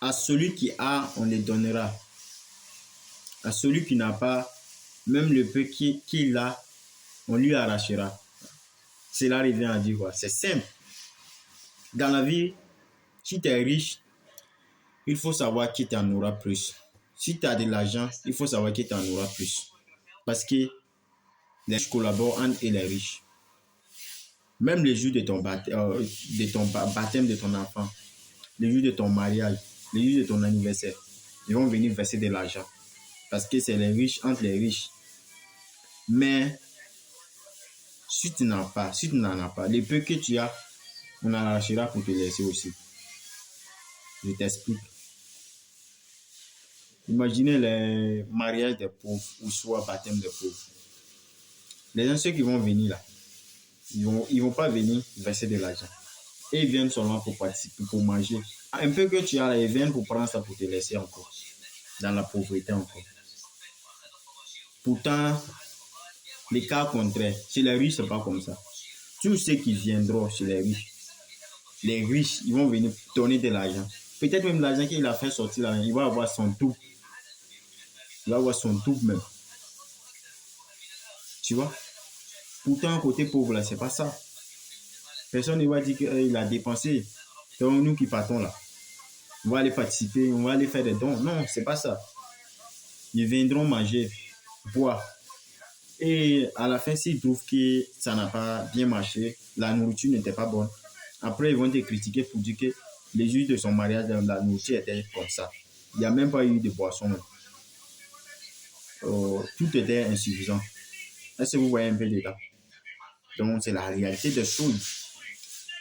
À celui qui a, on les donnera. À celui qui n'a pas, même le peu qu'il a, on lui arrachera. Cela revient à dire quoi? C'est simple. Dans la vie, si tu es riche, il faut savoir qui t'en aura plus. Si tu as de l'argent, il faut savoir qui t'en aura plus. Parce que les riches collaborent entre et les riches. Même le jour de ton baptême de ton enfant, le jour de ton mariage, le jour de ton anniversaire, ils vont venir verser de l'argent. Parce que c'est les riches entre les riches. Mais si tu n'en as pas, le peu que tu as, on arrachera pour te laisser aussi. Je t'explique. Imaginez les mariages des pauvres ou soit baptême des pauvres. Les gens, ceux qui vont venir là, ils vont pas venir verser de l'argent. Et ils viennent seulement pour participer, pour manger. Un peu que tu as là, ils viennent pour prendre ça pour te laisser encore. Dans la pauvreté encore. Pourtant, les cas contraires, chez les riches, c'est pas comme ça. Tous ceux qui viendront chez les riches, ils vont venir donner de l'argent. Peut-être même l'argent qu'il a fait sortir là, il va avoir son tout. Il va avoir son tout même. Tu vois? Pourtant, côté pauvre là, c'est pas ça. Personne ne va dire qu'il a dépensé. Donc nous qui partons là, on va aller participer, on va aller faire des dons. Non, c'est pas ça. Ils viendront manger, boire. Et à la fin, s'ils trouvent que ça n'a pas bien marché, la nourriture n'était pas bonne, après ils vont te critiquer pour dire que les jours de son mariage, la nourriture était comme ça. Il n'y a même pas eu de boisson. Tout était insuffisant. Est-ce que vous voyez un peu les gars? Donc c'est la réalité des choses.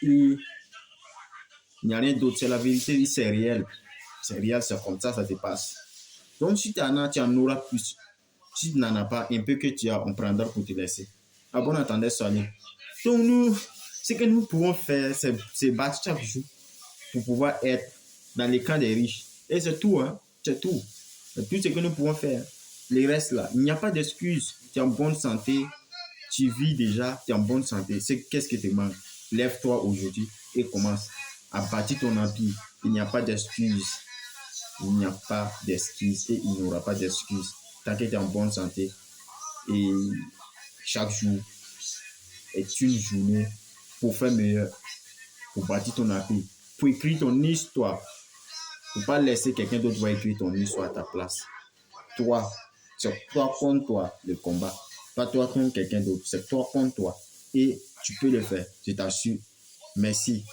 Il n'y a rien d'autre, c'est la vérité, c'est réel. C'est réel, c'est comme ça se passe. Donc si tu en as, tu en auras plus. Si tu n'en as pas, un peu que tu as, on prendra pour te laisser. À bon entendeur, salut. Donc nous, ce que nous pouvons faire, c'est battre chaque jour pour pouvoir être dans les camps des riches. Et c'est tout, hein. C'est tout. C'est tout ce que nous pouvons faire. Les restes là, il n'y a pas d'excuse. Tu es en bonne santé, tu vis déjà, tu es en bonne santé. Qu'est-ce qui te manque? Lève-toi aujourd'hui et commence à bâtir ton empire. Il n'y a pas d'excuse. Il n'y a pas d'excuse et il n'y aura pas d'excuse. Tant que tu es en bonne santé et chaque jour est une journée pour faire meilleur, pour bâtir ton empire, pour écrire ton histoire. Il ne faut pas laisser quelqu'un d'autre va écrire ton histoire à ta place. Toi, c'est toi contre toi le combat. Pas toi contre quelqu'un d'autre, c'est toi contre toi. Et tu peux le faire, je t'assure. Merci.